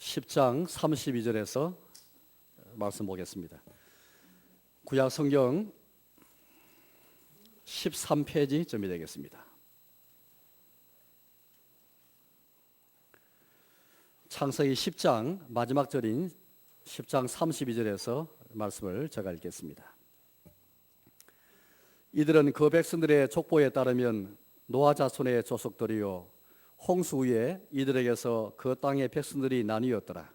10장 32절에서 말씀 보겠습니다. 구약 성경 13페이지쯤이 되겠습니다. 창세기 10장 마지막 절인 10장 32절에서 말씀을 제가 읽겠습니다. 이들은 그 백성들의 족보에 따르면 노아 자손의 조속들이요 홍수 후에 이들에게서 그 땅의 백성들이 나뉘었더라.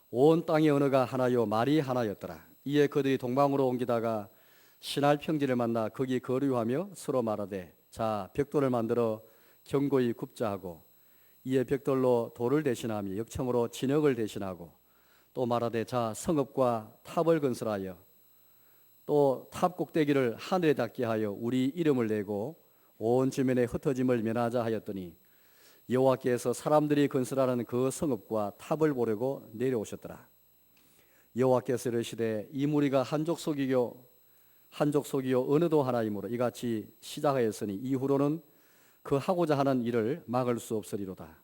온 땅의 언어가 하나요 말이 하나였더라. 이에 그들이 동방으로 옮기다가 신할 평지를 만나 거기 거류하며 서로 말하되 자 벽돌을 만들어 견고히 굽자 하고 이에 벽돌로 돌을 대신하며 역청으로 진흙을 대신하고 또 말하되 자 성읍과 탑을 건설하여 또 탑 꼭대기를 하늘에 닿게 하여 우리 이름을 내고 온 주변의 흩어짐을 면하자 하였더니 여호와께서 사람들이 건설하는 그 성읍과 탑을 보려고 내려오셨더라. 여호와께서 이르시되 이 무리가 한족 속이요 언어도 하나이므로 이같이 시작하였으니 이후로는 그 하고자 하는 일을 막을 수 없으리로다.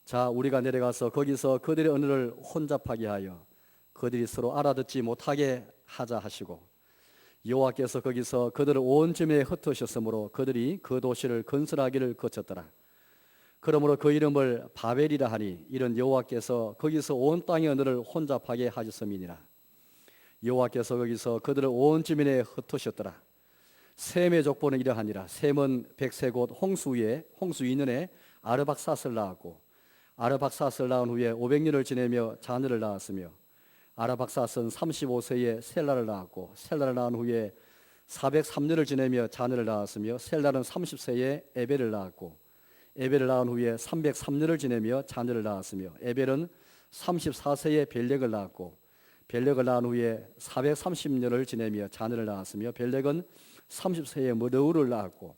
자 우리가 내려가서 거기서 그들의 언어를 혼잡하게 하여 그들이 서로 알아듣지 못하게 하자 하시고 여호와께서 거기서 그들을 온 점에 흩으셨으므로 그들이 그 도시를 건설하기를 거쳤더라. 그러므로 그 이름을 바벨이라 하니 이는 여호와께서 거기서 온 땅의 언어를 혼잡하게 하셨음이니라. 여호와께서 거기서 그들을 온 지면에 흩으셨더라. 셈의 족보는 이러하니라. 셈은 100세 곧 홍수 2년에 아르박삿을 낳았고 아르박삿을 낳은 후에 500년을 지내며 자녀를 낳았으며 아르박삿은 35세에 셀라를 낳았고 셀라를 낳은 후에 403년을 지내며 자녀를 낳았으며 셀라는 30세에 에벨을 낳았고 에벨을 낳은 후에 303년을 지내며 자녀를 낳았으며 에벨은 34세에 벨렉을 낳았고 벨렉을 낳은 후에 430년을 지내며 자녀를 낳았으며 벨렉은 30세에 너우를 낳았고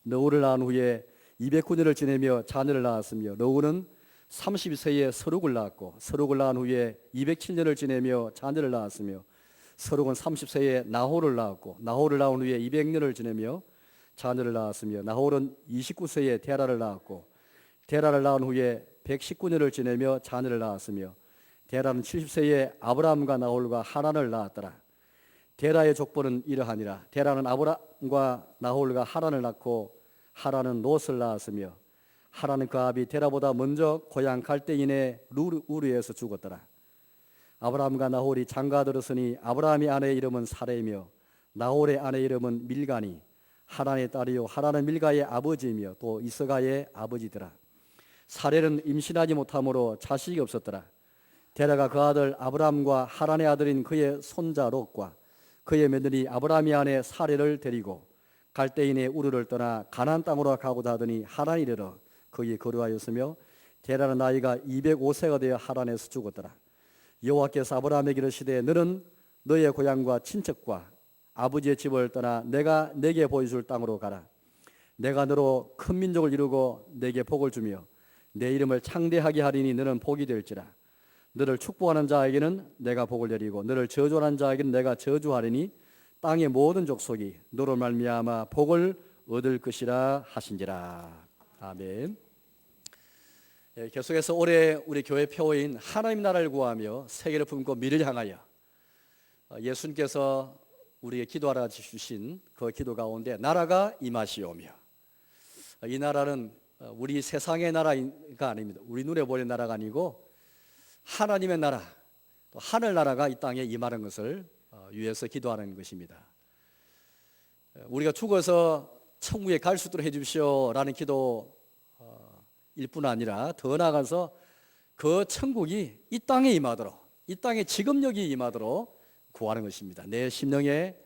너우를 낳은 후에 209년을 지내며 자녀를 낳았으며 너우는 32세에 서룩을 낳았고 서룩을 낳은 후에 207년을 지내며 자녀를 낳았으며 서룩은 30세에 나홀을 낳았고 나홀을 낳은 후에 200년을 지내며 자녀를 낳았으며 나홀은 29세에 데라를 낳았고 데라를 낳은 후에 119년을 지내며 자녀를 낳았으며 데라는 70세에 아브라함과 나홀과 하란을 낳았더라. 데라의 족보는 이러하니라. 데라는 아브라함과 나홀과 하란을 낳고 하란은 롯을 낳았으며 하란은 그 아비 데라보다 먼저 고향 갈대인의 우르에서 죽었더라. 아브라함과 나홀이 장가들었으니 아브라함의 아내의 이름은 사레이며 나홀의 아내의 이름은 밀가니 하란의 딸이요 하란은 밀가의 아버지이며 또 이스가의 아버지더라. 사레는 임신하지 못함으로 자식이 없었더라. 데라가 그 아들 아브라함과 하란의 아들인 그의 손자 롯과 그의 며느리 아브라함의 아내 사레를 데리고 갈대인의 우르를 떠나 가나안 땅으로 가고자 하더니 하란에 이르러 거기 거류하였으며 데라는 나이가 205세가 되어 하란에서 죽었더라. 여호와께서 아브라함에게 이르시되 너는 너의 고향과 친척과 아버지의 집을 떠나 내가 내게 보여줄 땅으로 가라. 내가 너로 큰 민족을 이루고 내게 복을 주며 내 이름을 창대하게 하리니 너는 복이 될지라. 너를 축복하는 자에게는 내가 복을 내리고 너를 저주하는 자에게는 내가 저주하리니 땅의 모든 족속이 너로 말미암아 복을 얻을 것이라 하신지라. 아멘. 계속해서 올해 우리 교회 표어인 하나님 나라를 구하며 세계를 품고 미래를 향하여 예수님께서 우리에게 기도하라 주신 그 기도 가운데 나라가 임하시오며 이 나라는 우리 세상의 나라가 아닙니다. 우리 눈에 보이는 나라가 아니고 하나님의 나라, 또 하늘나라가 이 땅에 임하는 것을 위해서 기도하는 것입니다. 우리가 죽어서 천국에 갈 수 있도록 해주십시오라는 기도일 뿐 아니라 더 나아가서 그 천국이 이 땅에 임하도록 이 땅에 지금 여기 임하도록 구하는 것입니다. 내 심령에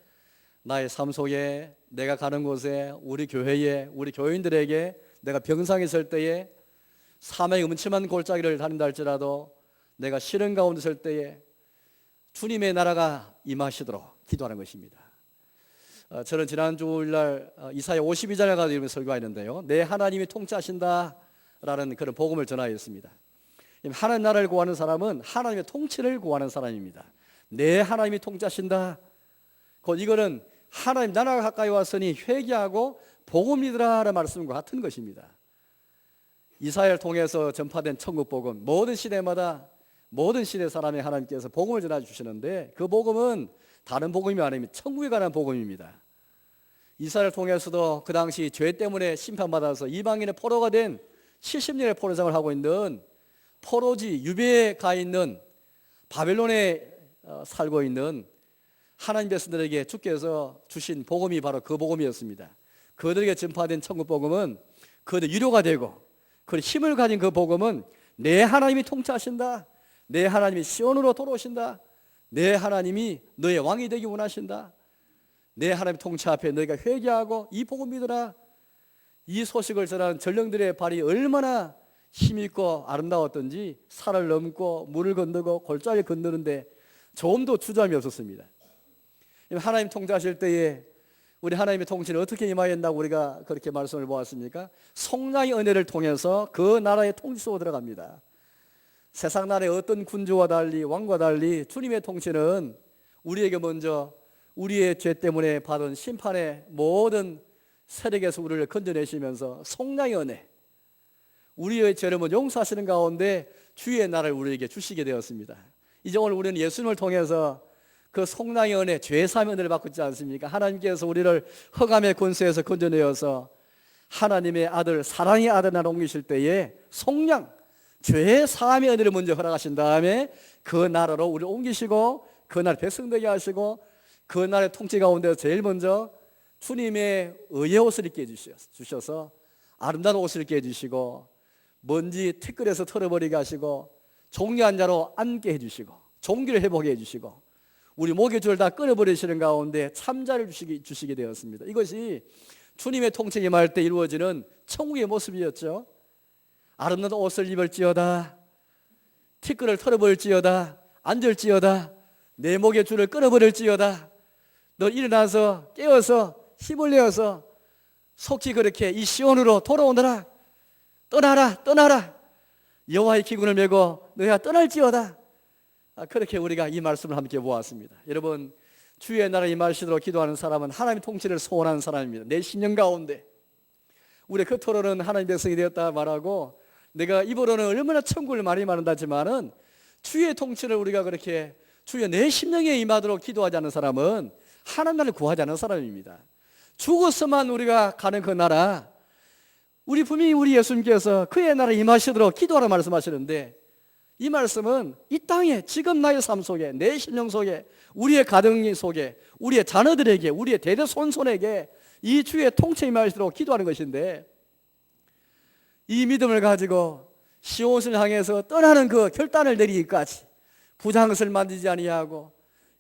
나의 삶 속에 내가 가는 곳에 우리 교회에 우리 교인들에게 내가 병상에 있을 때에 삶의 음침한 골짜기를 다닌다 할지라도 내가 시련 가운데 있을 때에 주님의 나라가 임하시도록 기도하는 것입니다. 저는 지난 주일날 이사야 52장을 가지고 설교하였는데요. 내 하나님이 통치하신다 라는 그런 복음을 전하였습니다. 하나님 나라를 구하는 사람은 하나님의 통치를 구하는 사람입니다. 내 하나님이 통치하신다. 곧 이거는 하나님 나라가 가까이 왔으니 회개하고 복음 믿으라 라는 말씀과 같은 것입니다. 이사야를 통해서 전파된 천국 복음, 모든 시대마다 모든 시대 사람에 하나님께서 복음을 전해주시는데 그 복음은 다른 복음이 아닙니다. 천국에 관한 복음입니다. 이사야를 통해서도 그 당시 죄 때문에 심판받아서 이방인의 포로가 된 70년의 포로생활을 하고 있는 포로지 유배에 가 있는 바벨론에 살고 있는 하나님 백성들에게 주께서 주신 복음이 바로 그 복음이었습니다. 그들에게 전파된 천국 복음은 그들 위로가 되고 그 힘을 가진 그 복음은 내 하나님이 통치하신다, 내 하나님이 시온으로 돌아오신다, 내 하나님이 너의 왕이 되기 원하신다, 내 하나님 통치 앞에 너희가 회개하고 이 복음 믿어라. 이 소식을 전하는 전령들의 발이 얼마나 힘있고 아름다웠던지 산을 넘고 물을 건너고 골짜기를 건너는데 조금도 주저함이 없었습니다. 하나님 통치하실 때에 우리 하나님의 통치는 어떻게 임하였다고 우리가 그렇게 말씀을 보았습니까? 성령의 은혜를 통해서 그 나라의 통치 속으로 들어갑니다. 세상 나라의 어떤 군주와 달리 왕과 달리 주님의 통치는 우리에게 먼저 우리의 죄 때문에 받은 심판의 모든 세력에서 우리를 건져내시면서 성령의 은혜, 우리의 죄를 용서하시는 가운데 주의 나라를 우리에게 주시게 되었습니다. 이제 오늘 우리는 예수님을 통해서 그 성령의 은혜, 죄 사함의 은혜를 받고 있지 않습니까? 하나님께서 우리를 흑암의 권세에서 건져내어서 하나님의 아들, 사랑의 아들 나라 옮기실 때에 성령, 죄 사함의 은혜를 먼저 허락하신 다음에 그 나라로 우리를 옮기시고 그 나라 백성되게 하시고 그 나라의 통치 가운데 제일 먼저 주님의 의의 옷을 입게 해주셔서 아름다운 옷을 입게 해주시고 먼지 티끌에서 털어버리게 하시고 종려한 자로 앉게 해주시고 종기를 회복해 해주시고 우리 목의 줄을 다 끊어버리시는 가운데 참자를 주시게 되었습니다. 이것이 주님의 통치에 임할 때 이루어지는 천국의 모습이었죠. 아름다운 옷을 입을지어다, 티끌을 털어버릴지어다, 앉을지어다, 내 목의 줄을 끊어버릴지어다, 너 일어나서 깨어서 힘을 내어서 속히 그렇게 이 시온으로 돌아오너라, 떠나라, 여호와의 기근을 메고 너희가 떠날지어다. 그렇게 우리가 이 말씀을 함께 보았습니다. 여러분, 주의 나라 임하시도록 기도하는 사람은 하나님의 통치를 소원하는 사람입니다. 내 심령 가운데 우리 겉으로는 하나님 백성이 되었다 말하고 내가 입으로는 얼마나 천국을 많이 말한다지만은 주의 통치를 우리가 그렇게 주의 내 심령에 임하도록 기도하지 않는 사람은 하나님 나라를 구하지 않는 사람입니다. 죽어서만 우리가 가는 그 나라, 우리 분명히 우리 예수님께서 그의 나라에 임하시도록 기도하라 말씀하시는데 이 말씀은 이 땅에 지금 나의 삶 속에 내 심령 속에 우리의 가정 속에 우리의 자녀들에게 우리의 대대손손에게 이 주의 통치에 임하시도록 기도하는 것인데 이 믿음을 가지고 시온을 향해서 떠나는 그 결단을 내리기까지 부장것을 만지지 아니하고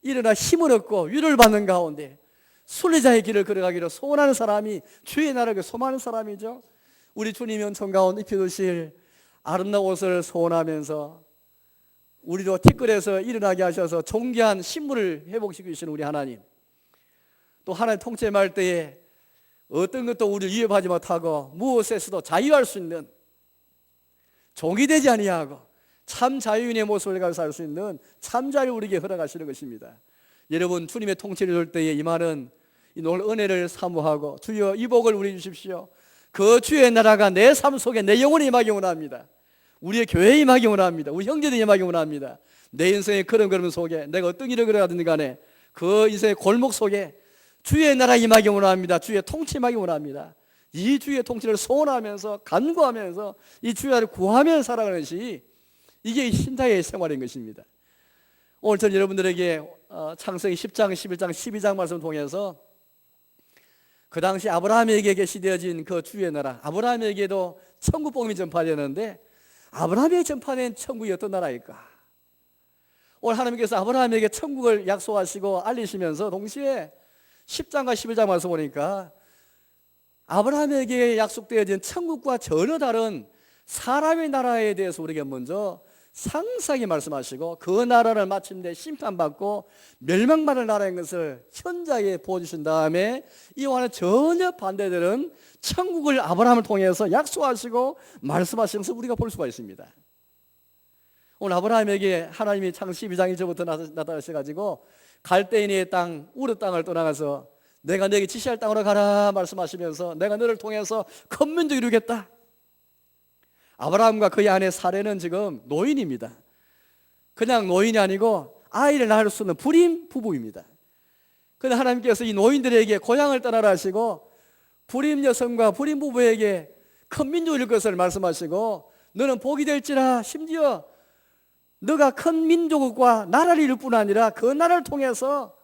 일어나 힘을 얻고 위로를 받는 가운데 순례자의 길을 걸어가기로 소원하는 사람이 주의 나라를 소망하는 사람이죠. 우리 주님이 은총 가운데 입혀주실 아름다운 옷을 소원하면서 우리도 티끌에서 일어나게 하셔서 존귀한 신분을 회복시키시는 우리 하나님, 또 하나님 통치에 말 때에 어떤 것도 우리를 위협하지 못하고 무엇에서도 자유할 수 있는, 종이 되지 아니하고 참 자유인의 모습을 가지고 살 수 있는 참 자유를 우리에게 허락하시는 것입니다. 여러분, 주님의 통치를 줄 때에 임하는 이 놀 은혜를 사모하고 주여 이 복을 우리 주십시오. 그 주의 나라가 내 삶 속에 내 영혼에 임하기 원합니다. 우리의 교회에 임하기 원합니다. 우리 형제들이 임하기 원합니다. 내 인생의 걸음 속에 내가 어떤 일을 걸어가든 간에 그 인생의 골목 속에 주의 나라 임하기 원합니다. 주의 통치 임하기 원합니다. 이 주의 통치를 소원하면서 간구하면서 이 주의 나라를 구하면서 살아가는 것이 이게 신자의 생활인 것입니다. 오늘 저는 여러분들에게 창세기 10장, 11장, 12장 말씀을 통해서 그 당시 아브라함에게 계시되어진 그 주의 나라, 아브라함에게도 천국 복음이 전파되었는데 아브라함에게 전파된 천국이 어떤 나라일까? 오늘 하나님께서 아브라함에게 천국을 약속하시고 알리시면서 동시에 10장과 11장 말씀 보니까 아브라함에게 약속되어진 천국과 전혀 다른 사람의 나라에 대해서 우리에게 먼저 상세하게 말씀하시고 그 나라를 마침내 심판받고 멸망받을 나라인 것을 현장에 보여주신 다음에 이와는 전혀 반대되는 천국을 아브라함을 통해서 약속하시고 말씀하신 것을 우리가 볼 수가 있습니다. 오늘 아브라함에게 하나님이 창세기 12장 1절부터 나타나셔가지고 갈대인의 땅 우르 땅을 떠나가서 내가 너에게 지시할 땅으로 가라 말씀하시면서 내가 너를 통해서 큰 민족을 이루겠다. 아브라함과 그의 아내 사레는 지금 노인입니다. 그냥 노인이 아니고 아이를 낳을 수 없는 불임 부부입니다. 그런데 하나님께서 이 노인들에게 고향을 떠나라 하시고 불임 여성과 불임 부부에게 큰 민족을 이룰 것을 말씀하시고 너는 복이 될지라 심지어 너가 큰 민족과 나라를 이룰 뿐 아니라 그 나라를 통해서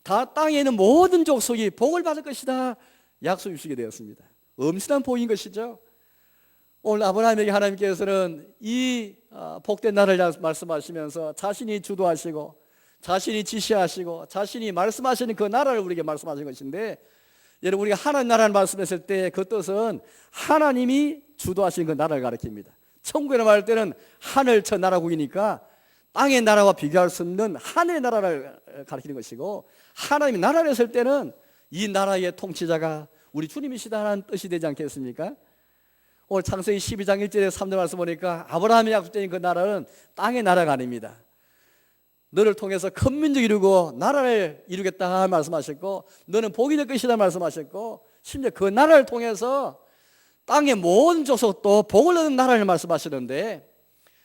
다 땅에 있는 모든 족속이 복을 받을 것이다 약속을 주시게 되었습니다. 엄청난 복인 것이죠. 오늘 아브라함에게 하나님께서는 이 복된 나라를 말씀하시면서 자신이 주도하시고 자신이 지시하시고 자신이 말씀하시는 그 나라를 우리에게 말씀하신 것인데, 여러분 우리가 하나님 나라를 말씀했을 때 그 뜻은 하나님이 주도하신 그 나라를 가리킵니다. 천국이라고 말 때는 하늘 저 나라국이니까 땅의 나라와 비교할 수 없는 하늘의 나라를 가리키는 것이고, 하나님이 나라를 했을 때는 이 나라의 통치자가 우리 주님이시다라는 뜻이 되지 않겠습니까? 오늘 창세기 12장 1절에 3절 말씀 보니까 아브라함이 약속된 그 나라는 땅의 나라가 아닙니다. 너를 통해서 큰 민족이 이루고 나라를 이루겠다 말씀하셨고, 너는 복이 될 것이다 말씀하셨고, 심지어 그 나라를 통해서 땅의 모든 족속도 복을 얻는 나라를 말씀하시는데,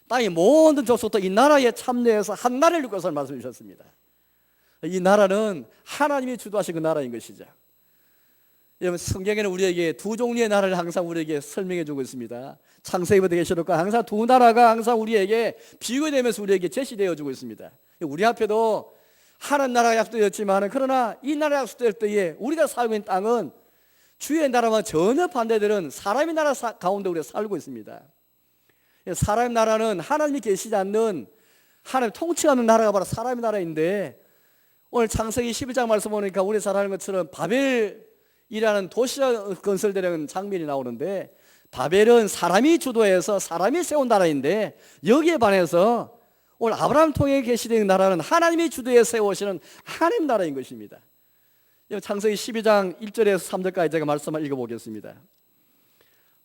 땅의 모든 족속도 이 나라에 참여해서 한 나라를 이룰 것을 말씀해 주셨습니다. 이 나라는 하나님이 주도하신 그 나라인 것이죠. 여러분 성경에는 우리에게 두 종류의 나라를 항상 우리에게 설명해 주고 있습니다. 창세기부터 계시록과 항상 두 나라가 항상 우리에게 비교되면서 우리에게 제시되어 주고 있습니다. 우리 앞에도 하나님 나라가 약속되었지만, 그러나 이 나라가 약속될 때에 우리가 살고 있는 땅은 주의 나라와 전혀 반대되는 사람의 나라 가운데 우리가 살고 있습니다. 사람의 나라는 하나님이 계시지 않는, 하나님 통치하는 나라가 바로 사람의 나라인데, 오늘 창세기 11장 말씀 보니까 우리 잘 아는 것처럼 바벨이라는 도시가 건설되는 장면이 나오는데, 바벨은 사람이 주도해서 사람이 세운 나라인데, 여기에 반해서 오늘 아브라함 통해 계시된 나라는 하나님이 주도해 세우시는 하나님 나라인 것입니다. 창세기 12장 1절에서 3절까지 제가 말씀을 읽어보겠습니다.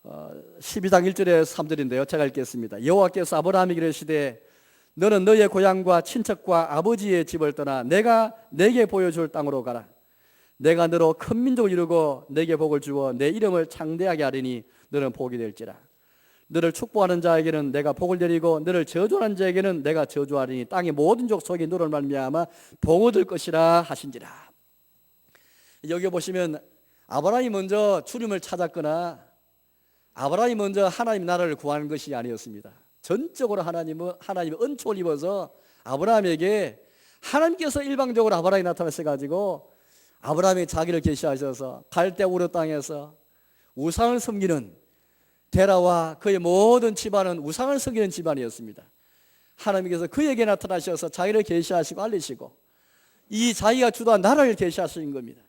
12장 1절에서 3절인데요, 제가 읽겠습니다. 여호와께서 아브라함에게 이르시되 너는 너의 고향과 친척과 아버지의 집을 떠나 내가 내게 보여줄 땅으로 가라. 내가 너로 큰 민족을 이루고 내게 복을 주어 내 이름을 창대하게 하리니 너는 복이 될지라. 너를 축복하는 자에게는 내가 복을 내리고 너를 저주하는 자에게는 내가 저주하리니 땅의 모든 족속이 너를 말미암아 복 얻을 것이라 하신지라. 여기 보시면 아브라함이 먼저 주님을 찾았거나 아브라함이 먼저 하나님 나라를 구하는 것이 아니었습니다. 전적으로 하나님이 은총을 입어서 아브라함에게 하나님께서 일방적으로 아브라함이 나타나셔가지고 아브라함이 자기를 계시하셔서 갈대 우르 땅에서 우상을 섬기는 데라와 그의 모든 집안은 우상을 섬기는 집안이었습니다. 하나님께서 그에게 나타나셔서 자기를 계시하시고 알리시고 이 자기가 주도한 나라를 계시하신 겁니다.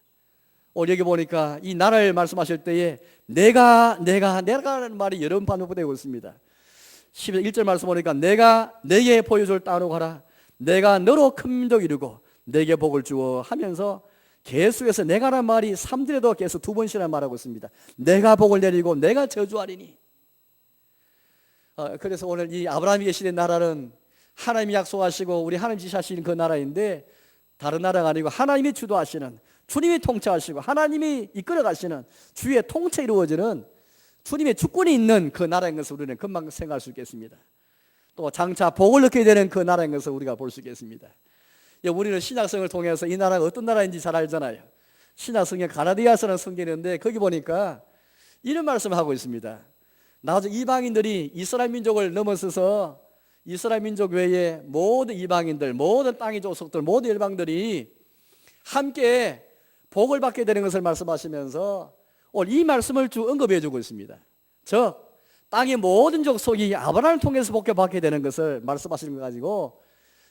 오늘 여기 보니까 이 나라를 말씀하실 때에 내가라는 말이 여러 번 반복되고 있습니다. 11절 말씀 보니까 내가 내게 보여줄 땅으로 가라. 내가 너로 큰 민족이 이루고 내게 복을 주어 하면서 계속해서 내가라는 말이 3절에도 계속 두 번씩이나 말하고 있습니다. 내가 복을 내리고 내가 저주하리니. 그래서 오늘 이 아브라함이 계시는 나라는 하나님이 약속하시고 우리 하나님 지시하시는 그 나라인데, 다른 나라가 아니고 하나님이 주도하시는, 주님이 통치하시고 하나님이 이끌어 가시는 주의 통치 이루어지는 주님의 주권이 있는 그 나라인 것을 우리는 금방 생각할 수 있겠습니다. 또 장차 복을 얻게 되는 그 나라인 것을 우리가 볼 수 있겠습니다. 우리는 신약성을 통해서 이 나라가 어떤 나라인지 잘 알잖아요. 신약성에 가라디아서라는 성경이 있는데 거기 보니까 이런 말씀을 하고 있습니다. 나중에 이방인들이 이스라엘 민족을 넘어서서 이스라엘 민족 외에 모든 이방인들, 모든 땅의 족속들, 모든 열방들이 함께 복을 받게 되는 것을 말씀하시면서 오늘 이 말씀을 쭉 언급해 주고 있습니다. 즉 땅의 모든 족속이 아브라함을 통해서 복을 받게 되는 것을 말씀하시는 거 가지고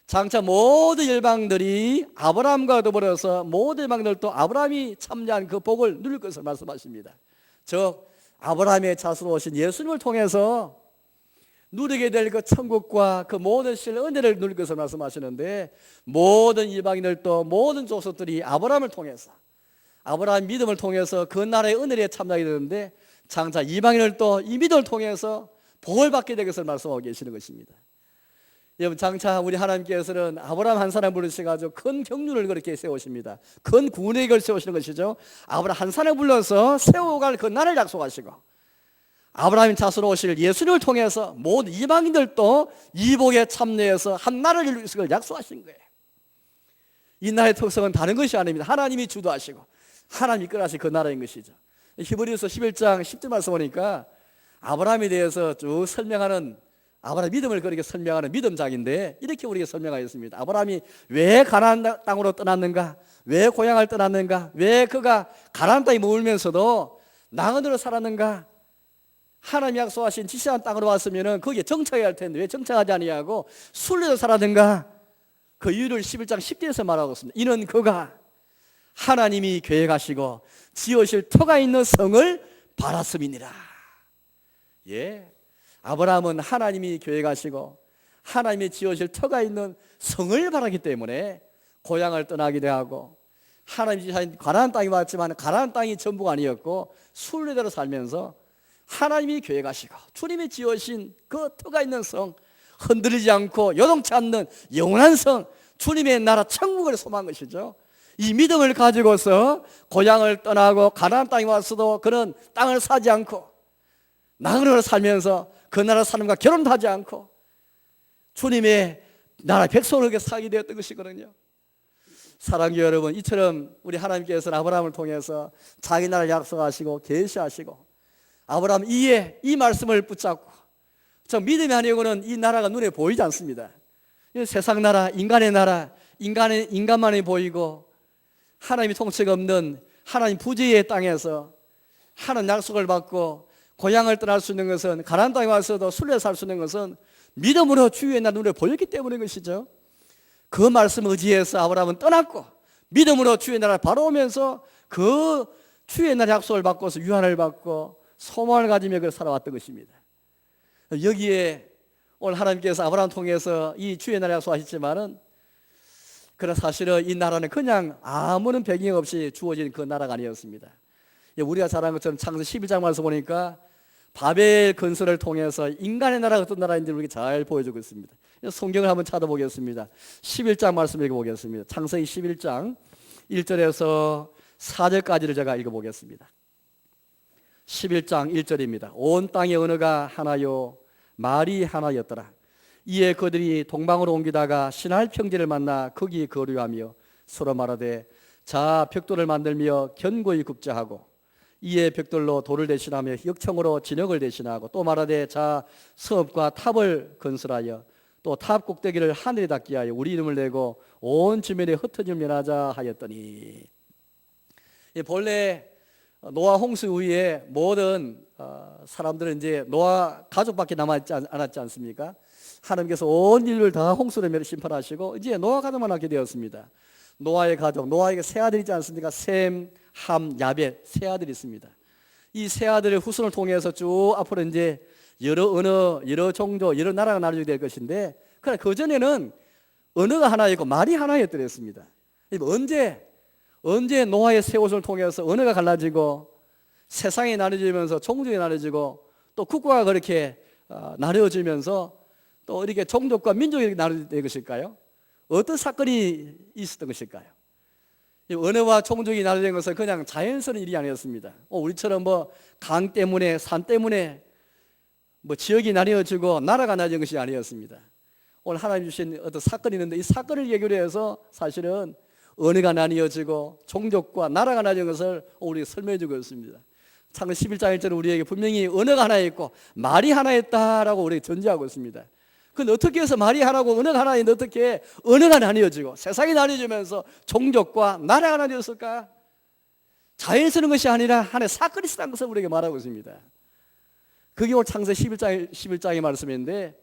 장차 모든 열방들이 아브라함과 더불어서 모든 열방들도 아브라함이 참여한 그 복을 누릴 것을 말씀하십니다. 즉 아브라함의 자손으로 오신 예수님을 통해서 누리게 될 그 천국과 그 모든 실 은혜를 누릴 것을 말씀하시는데, 모든 이방인들도 모든 족속들이 아브라함을 통해서, 아브라함 믿음을 통해서 그 나라의 은혜에 참여하게 되는데, 장차 이방인들도 이 믿음을 통해서 복을 받게 될 것을 말씀하고 계시는 것입니다. 여러분 장차 우리 하나님께서는 아브라함 한 사람 부르셔가지고 큰 경륜을 그렇게 세우십니다. 큰 구원의 걸 세우시는 것이죠. 아브라함 한 사람 불러서 세워갈 그 나라를 약속하시고, 아브라함 자손으로 오실 예수님을 통해서 모든 이방인들도 이복에 참여해서 한 나라를 이룰 것을 약속하신 거예요. 이 나라의 특성은 다른 것이 아닙니다. 하나님이 주도하시고 하나님이 이끌어가신 그 나라인 것이죠. 히브리서 11장 10절 말씀 보니까 아브라함에 대해서 쭉 설명하는, 아브라함 믿음을 그렇게 설명하는 믿음장인데 이렇게 우리에게 설명하였습니다. 아브라함이 왜 가나안 땅으로 떠났는가, 왜 고향을 떠났는가, 왜 그가 가나안 땅에 머물면서도 나그네로 살았는가. 하나님이 약속하신 지시한 땅으로 왔으면 거기에 정착해야 할 텐데 왜 정착하지 아니하고 순례로 살았는가. 그 이유를 11장 10절에서 말하고 있습니다. 이는 그가 하나님이 계획하시고 지으실 터가 있는 성을 바랐음이니라. 예, 아브라함은 하나님이 계획하시고 하나님이 지으실 터가 있는 성을 바라기 때문에 고향을 떠나기도 하고, 하나님이 지으신 가나안 땅에 왔지만 가나안 땅이 전부가 아니었고 순례대로 살면서 하나님이 계획하시고 주님이 지으신 그 터가 있는 성, 흔들리지 않고 요동치 않는 영원한 성, 주님의 나라 천국을 소망한 것이죠. 이 믿음을 가지고서 고향을 떠나고 가나안 땅에 왔어도 그런 땅을 사지 않고 나그네로 살면서 그 나라 사람과 결혼도 하지 않고 주님의 나라 백성으로 살게 되었던 것이거든요. 사랑하는 여러분, 이처럼 우리 하나님께서는 아브라함을 통해서 자기 나라를 약속하시고 계시하시고, 아브라함 이에 이 말씀을 붙잡고, 저 믿음이 아니고는 이 나라가 눈에 보이지 않습니다. 세상 나라, 인간의 나라, 인간만이 보이고 하나님이 통치가 없는 하나님 부지의 땅에서 하나님 약속을 받고 고향을 떠날 수 있는 것은, 가나안 땅에 와서도 순례 살 수 있는 것은 믿음으로 주의 나 눈에 보였기 때문인 것이죠. 그 말씀 의지해서 아브라함은 떠났고 믿음으로 주의 나라를 바라오면서 그 주의 나라 약속을 받고서 유한을 받고 소망을 가지며 그를 살아왔던 것입니다. 여기에 오늘 하나님께서 아브라함 통해서 이 주의 나라 약속하셨지만은, 그러나 사실은 이 나라는 그냥 아무런 배경 없이 주어진 그 나라가 아니었습니다. 우리가 잘 아는 것처럼 창세기 11장 말씀 보니까 바벨 건설을 통해서 인간의 나라가 어떤 나라인지 우리에게 잘 보여주고 있습니다. 성경을 한번 찾아보겠습니다. 11장 말씀 읽어보겠습니다. 창세기 11장 1절에서 4절까지를 제가 읽어보겠습니다. 11장 1절입니다. 온 땅의 언어가 하나요 말이 하나였더라. 이에 그들이 동방으로 옮기다가 신할 평지를 만나 거기 거류하며 서로 말하되 자 벽돌을 만들며 견고히 굽자 하고, 이에 벽돌로 돌을 대신하며 역청으로 진흙을 대신하고, 또 말하되 자 성읍과 탑을 건설하여 또 탑 꼭대기를 하늘에 닿게 하여 우리 이름을 내고 온 지면에 흩어짐을 면하자 하였더니. 본래 노아 홍수 이후에 모든 사람들은 이제 노아 가족밖에 남았지 않았지 않습니까? 하나님께서 온 인류를 다 홍수로 심판하시고 이제 노아 가족만 남게 되었습니다. 노아의 가족, 노아에게 세 아들이 있지 않습니까? 셈, 함, 야벳 세 아들이 있습니다. 이 세 아들의 후손을 통해서 쭉 앞으로 이제 여러 언어, 여러 종교, 여러 나라가 나눠지게 될 것인데, 그러나 그 전에는 언어가 하나였고 말이 하나였더랬습니다. 언제 노아의 세 후손을 통해서 언어가 갈라지고 세상이 나눠지면서 종족이 나눠지고 또 국가가 그렇게 나눠지면서 또 이렇게 종족과 민족이 나눠질 것일까요? 어떤 사건이 있었던 것일까요? 언어와 종족이 나눠진 것은 그냥 자연스러운 일이 아니었습니다. 우리처럼 뭐 강 때문에 산 때문에 뭐 지역이 나뉘어지고 나라가 나눠진 것이 아니었습니다. 오늘 하나님 주신 어떤 사건이 있는데 이 사건을 계기로 해서 사실은 언어가 나뉘어지고 종족과 나라가 나뉘어진 것을 우리에게 설명해 주고 있습니다. 창세기 11장 1절은 우리에게 분명히 언어가 하나 있고 말이 하나 있다라고 우리에게 전제하고 있습니다. 그런데 어떻게 해서 말이 하나고 언어가 하나인데 어떻게 언어가 나뉘어지고 세상이 나뉘어지면서 종족과 나라가 나뉘었을까? 자연스러운 것이 아니라 하나의 사건이 있었다는 것을 우리에게 말하고 있습니다. 그게 오늘 창세기 11장의 말씀인데,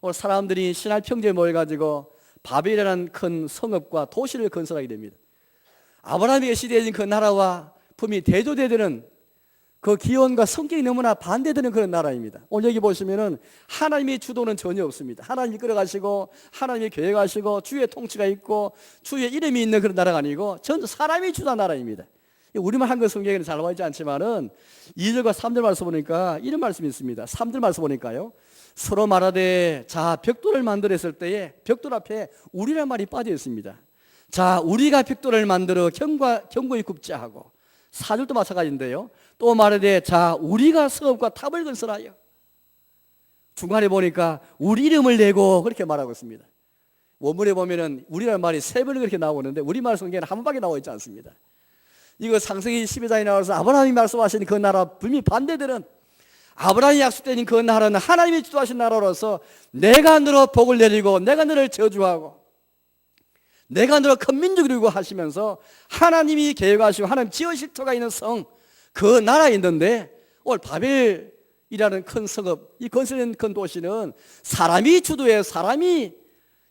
오늘 사람들이 신할 평지에 모여가지고 바벨이라는 큰 성읍과 도시를 건설하게 됩니다. 아브라함에게 시대해진 그 나라와 품이 대조되는 그 기원과 성격이 너무나 반대되는 그런 나라입니다. 오늘 여기 보시면은 하나님의 주도는 전혀 없습니다. 하나님이 끌어가시고 하나님이 계획하시고 주의 통치가 있고 주의 이름이 있는 그런 나라가 아니고 전부 사람이 주도한 나라입니다. 우리만 한글 성경에는 잘 나와 있지 않지만은 2절과 3절 말씀 보니까 이런 말씀이 있습니다. 3절 말씀 보니까요, 서로 말하되 자 벽돌을 만들었을 때에 벽돌 앞에 우리란 말이 빠져 있습니다. 자 우리가 벽돌을 만들어 견고히 굽자 하고, 4절도 마찬가지인데요. 또 말하되 자 우리가 성읍과 탑을 건설하여, 중간에 보니까 우리 이름을 내고 그렇게 말하고 있습니다. 원문에 보면은 우리라는 말이 3번 그렇게 나오는데 우리말 성경에는 한 번밖에 나와 있지 않습니다. 이거 창세기 12장에 나와서 아브라함이 말씀하신 그 나라, 분명히 반대들은 아브라함이 약속된 그 나라는 하나님이 주도하신 나라로서 내가 너로 복을 내리고 내가 너를 저주하고 내가 너로 큰 민족을 이루고 하시면서 하나님이 계획하시고 하나님 지으실 터가 있는 성, 그 나라에 있는데 오늘 바벨이라는 큰 성읍, 이 건설된 큰 도시는 사람이 주도해 사람이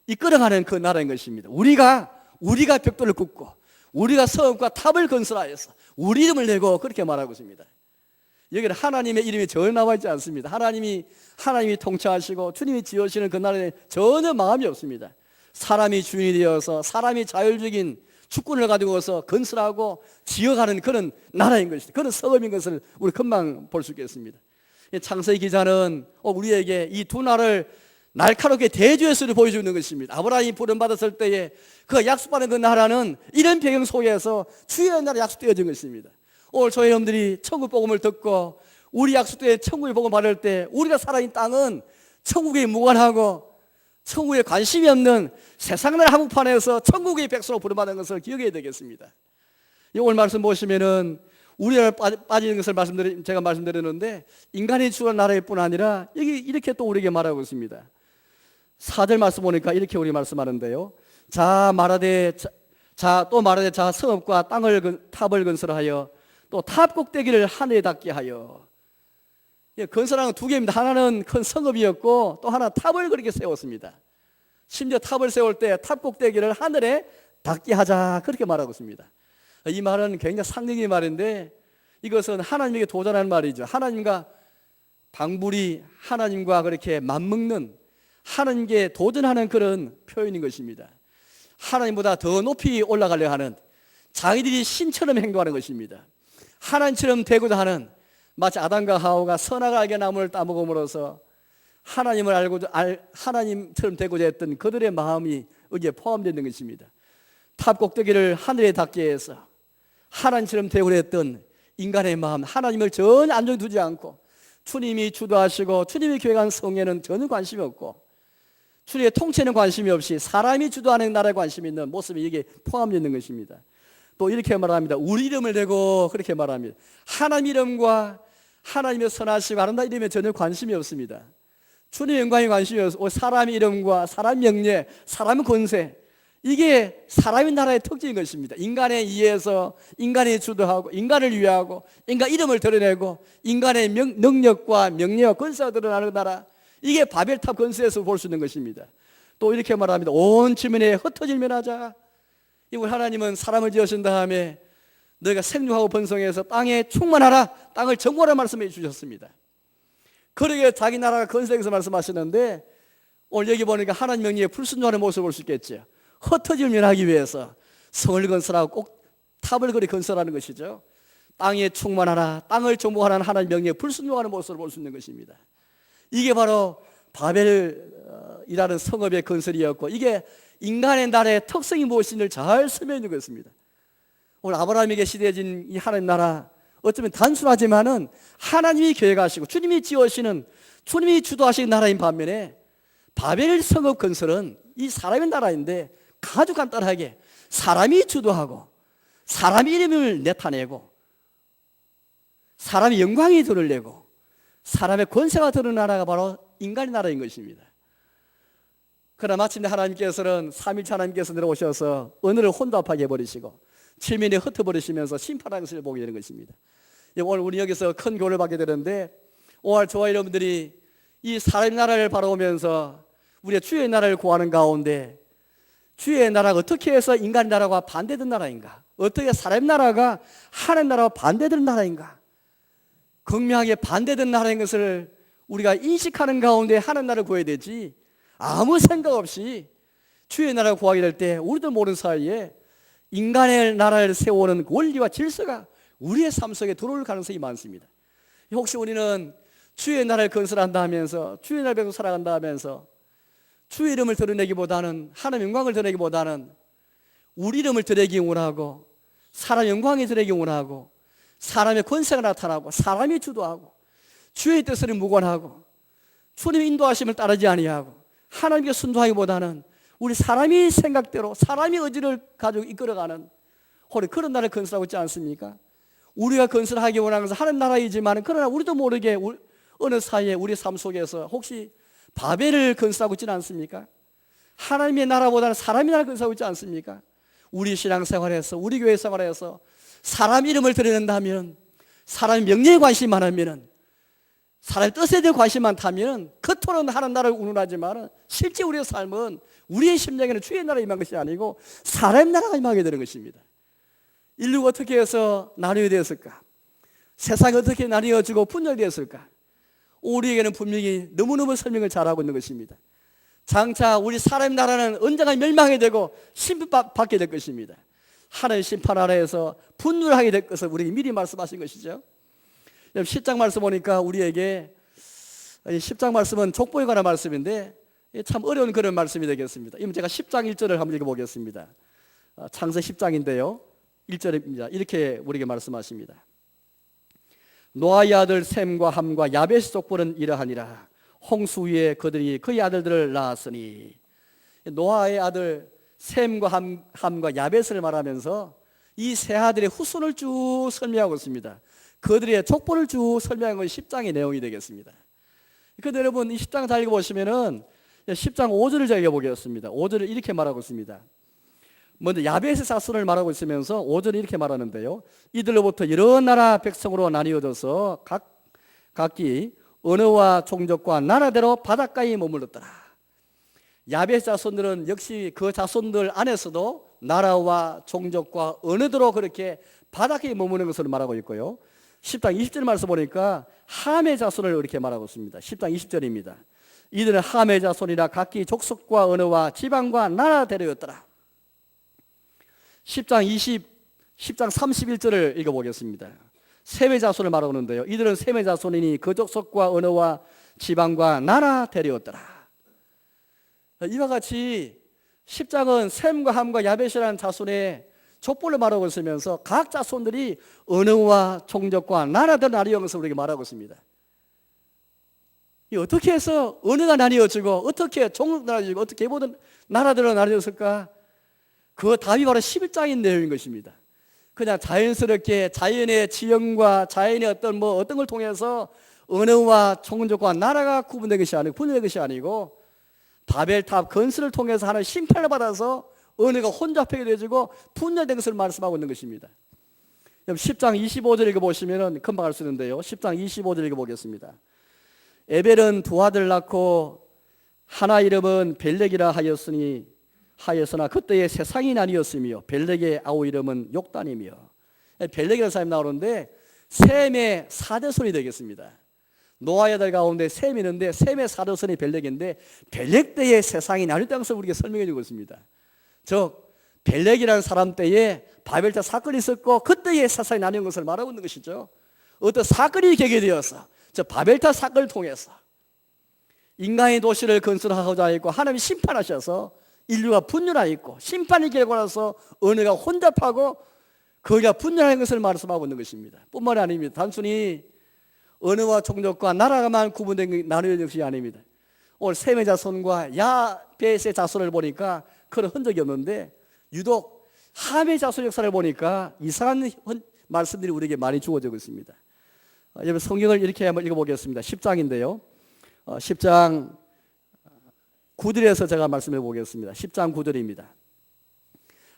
이끌어가는 그 나라인 것입니다. 우리가 벽돌을 굽고 우리가 성읍과 탑을 건설하여서 우리 이름을 내고 그렇게 말하고 있습니다. 여기는 하나님의 이름이 전혀 나와 있지 않습니다. 하나님이 통치하시고 주님이 지으시는 그 나라에 전혀 마음이 없습니다. 사람이 주인이 되어서 사람이 자율적인 주권을 가지고서 건설하고 지어가는 그런 나라인 것입니다. 그런 성읍인 것을 우리 금방 볼 수 있겠습니다. 창세기 기자는 우리에게 이 두 나라를 날카롭게 대조해서 보여주는 것입니다. 아브라함이 부름받았을 때에 그 약속받은 그 나라는 이런 배경 속에서 주의 나라 약속되어진 것입니다. 오늘 저희 여러분들이 천국 복음을 듣고 우리 약속된 천국의 복음을 받을 때 우리가 살아있는 땅은 천국에 무관하고 천국에 관심이 없는 세상 나라 한복판에서 천국의 백성으로 부름받은 것을 기억해야 되겠습니다. 오늘 말씀 보시면은 우리나라 빠지는 것을 제가 말씀드렸는데 인간이 주는 나라일 뿐 아니라 여기 이렇게 또 우리에게 말하고 있습니다. 4절 말씀 보니까 이렇게 우리 말씀하는데요. 자 성읍과 탑을 건설하여 또 탑 꼭대기를 하늘에 닿게 하여. 건설하는 두 개입니다. 하나는 큰 성읍이었고 또 하나 탑을 그렇게 세웠습니다. 심지어 탑을 세울 때 탑 꼭대기를 하늘에 닿게 하자 그렇게 말하고 있습니다. 이 말은 굉장히 상징적인 말인데 이것은 하나님에게 도전하는 말이죠. 하나님과 방불이 하나님과 그렇게 맞먹는, 하나님께 도전하는 그런 표현인 것입니다. 하나님보다 더 높이 올라가려 하는, 자기들이 신처럼 행동하는 것입니다. 하나님처럼 되고자 하는, 마치 아담과 하와가 선악을 알게 나무를 따먹음으로써 하나님처럼 되고자 했던 그들의 마음이 여기에 포함되어 있는 것입니다. 탑 꼭대기를 하늘에 닿게 해서 하나님처럼 되고자 했던 인간의 마음, 하나님을 전혀 안정에 두지 않고 주님이 주도하시고 주님이 계획한 성에는 전혀 관심이 없고 주님의 통치에는 관심이 없이 사람이 주도하는 나라에 관심이 있는 모습이 이게 포함되어 있는 것입니다. 또 이렇게 말합니다. 우리 이름을 내고 그렇게 말합니다. 하나님 이름과 하나님의 선하시고 아름다운 이름에 전혀 관심이 없습니다. 주님의 영광에 관심이 없고 사람 이름과 사람 명예, 사람 권세, 이게 사람의 나라의 특징인 것입니다. 인간에 의해서 인간이 주도하고 인간을 위하고 인간 이름을 드러내고 인간의 능력과 명예와 권세가 드러나는 나라, 이게 바벨탑 건설에서 볼 수 있는 것입니다. 또 이렇게 말합니다. 온 지면에 흩어질면 하자. 우리 하나님은 사람을 지으신 다음에 너희가 생육하고 번성해서 땅에 충만하라, 땅을 정복하라 말씀해 주셨습니다. 그러게 자기 나라가 건설해서 말씀하시는데 오늘 여기 보니까 하나님 명예에 불순종하는 모습을 볼 수 있겠죠. 흩어짐을 면하기 위해서 성을 건설하고 꼭 탑을 그리 건설하는 것이죠. 땅에 충만하라, 땅을 정복하라는 하나님 명예에 불순종하는 모습을 볼 수 있는 것입니다. 이게 바로 바벨이라는 성읍의 건설이었고 이게 인간의 나라의 특성이 무엇인지를 잘 설명해 주고 있습니다. 오늘 아브라함에게 시대해진 이 하나님 나라, 어쩌면 단순하지만은 하나님이 계획하시고 주님이 지으시는, 주님이 주도하시는 나라인 반면에 바벨 성읍 건설은 이 사람의 나라인데 아주 간단하게 사람이 주도하고 사람의 이름을 나타내고 사람의 영광이 드러내고 사람의 권세가 드러나는 나라가 바로 인간의 나라인 것입니다. 그러나 마침내 하나님께서는 삼일체 하나님께서 내려오셔서 언어를 혼잡하게 해버리시고 칠면에 흩어버리시면서 심판하는 것을 보게 되는 것입니다. 오늘 우리 여기서 큰 교훈을 받게 되는데 오늘 저와 여러분들이 이 사람의 나라를 바라보면서 우리가 주의 나라를 구하는 가운데 주의 나라가 어떻게 해서 인간의 나라와 반대되는 나라인가? 어떻게 사람의 나라가 하나님의 나라와 반대되는 나라인가? 극명하게 반대되는 나라인 것을 우리가 인식하는 가운데 하나님의 나라를 구해야 되지, 아무 생각 없이 주의 나라를 구하게 될 때 우리도 모르는 사이에 인간의 나라를 세우는 원리와 질서가 우리의 삶 속에 들어올 가능성이 많습니다. 혹시 우리는 주의 나라를 건설한다 하면서 주의 나라를 배우고 살아간다 하면서 주의 이름을 드러내기보다는, 하나님의 영광을 드러내기보다는 우리 이름을 드러내기 원하고 사람 영광이 드러내기 원하고 사람의 권세가 나타나고 사람이 주도하고 주의 뜻을 무관하고 주님의 인도하심을 따르지 아니하고 하나님께 순종하기보다는 우리 사람이 생각대로 사람의 의지를 가지고 이끌어가는 우리 그런 나라를 건설하고 있지 않습니까? 우리가 건설하기 원하는 것은 하는 나라이지만 그러나 우리도 모르게 어느 사이에 우리 삶 속에서 혹시 바벨을 건설하고 있지는 않습니까? 하나님의 나라보다는 사람의 나라를 건설하고 있지 않습니까? 우리 신앙생활에서 우리 교회 생활에서 사람 이름을 드러낸다면 사람의 명예에 관심만 하면 사람의 뜻에 대해 관심만 타면 겉으로는 하는 나라를 운운하지만 실제 우리의 삶은 우리의 심령에는 주의 나라가 임한 것이 아니고 사람의 나라가 임하게 되는 것입니다. 인류가 어떻게 해서 나뉘어야 되었을까? 세상이 어떻게 나뉘어지고 분열되었을까? 우리에게는 분명히 너무너무 설명을 잘하고 있는 것입니다. 장차 우리 사람의 나라는 언젠가 멸망하게 되고 심판받게 될 것입니다. 하나님 심판 아래에서 분열하게 될 것을 우리에게 미리 말씀하신 것이죠. 10장 말씀 보니까 우리에게 10장 말씀은 족보에 관한 말씀인데 참 어려운 그런 말씀이 되겠습니다. 이번 제가 10장 1절을 한번 읽어보겠습니다. 창세 10장인데요 1절입니다. 이렇게 우리에게 말씀하십니다. 노아의 아들 셈과 함과 야벳의 족보는 이러하니라. 홍수 위에 그들이 그의 아들들을 낳았으니. 노아의 아들 셈과 함과 야벳을 말하면서 이 세 아들의 후손을 쭉 설명하고 있습니다. 그들의 족보를 쭉 설명한 것이 10장의 내용이 되겠습니다. 그런데 여러분 이 10장 잘 읽어보시면은 10장 5절을 잘 읽어보겠습니다. 5절을 이렇게 말하고 있습니다. 먼저 야벳의 자손을 말하고 있으면서 5절을 이렇게 말하는데요. 이들로부터 여러 나라 백성으로 나뉘어져서 각기 언어와 종족과 나라대로 바닷가에 머물렀더라. 야벳 자손들은 역시 그 자손들 안에서도 나라와 종족과 언어대로 그렇게 바닷가에 머무는 것을 말하고 있고요. 10장 20절 말씀 보니까 함의 자손을 이렇게 말하고 있습니다. 10장 20절입니다. 이들은 함의 자손이라 각기 족속과 언어와 지방과 나라대로였더라. 10장 31절을 읽어보겠습니다. 셈의 자손을 말하고 있는데요. 이들은 셈의 자손이니 그 족속과 언어와 지방과 나라대로였더라. 이와 같이 10장은 셈과 함과 야벳이라는 자손의 족보를 말하고 있으면서 각 자손들이 언어와 종족과 나라대로 나뉘어 것을 우리에게 말하고 있습니다. 어떻게 해서 언어가 나뉘어지고 어떻게 종족 나뉘어지고 어떻게 모든 나라대로 나뉘어졌을까? 그 답이 바로 11장인 내용인 것입니다. 그냥 자연스럽게 자연의 지형과 자연의 어떤 걸 통해서 언어와 종족과 나라가 구분된 것이 아니고 분열된 것이 아니고 바벨탑 건설을 통해서 하나님 심판을 받아서 언어가 혼잡하게 되어지고 분열된 것을 말씀하고 있는 것입니다. 10장 25절 읽어보시면 금방 알 수 있는데요. 10장 25절 읽어보겠습니다. 에벨은 두 아들 낳고 하나 이름은 벨렉이라 하였으나 그때의 세상이 나뉘었으며 벨렉의 아우 이름은 욕단이며. 벨렉이라는 사람이 나오는데 셈의 4대손이 되겠습니다. 노아의 아들 가운데 셈이 있는데 셈의 4대손이 벨렉인데 벨렉 때의 세상이 나뉘었다는 것을 우리에게 설명해 주고 있습니다. 즉 벨렉이라는 사람 때에 바벨탑 사건이 있었고 그때의 세상이 나뉘는 것을 말하고 있는 것이죠. 어떤 사건이 계기되어서 저 바벨탑 사건을 통해서 인간의 도시를 건설하고자 했고 하나님이 심판하셔서 인류가 분열하였고 심판이 결과라서 언어가 혼잡하고 거기가 분열한 것을 말씀하고 있는 것입니다. 뿐만이 아닙니다. 단순히 언어와 종족과 나라가만 구분된 나누어진 것이 아닙니다. 오늘 셈의 자손과 야벳의 자손을 보니까 그런 흔적이 없는데 유독 함의 자손 역사를 보니까 이상한 말씀들이 우리에게 많이 주어지고 있습니다. 여러분 성경을 이렇게 한번 읽어보겠습니다. 10장인데요. 10장 9절에서 제가 말씀해 보겠습니다. 10장 9절입니다.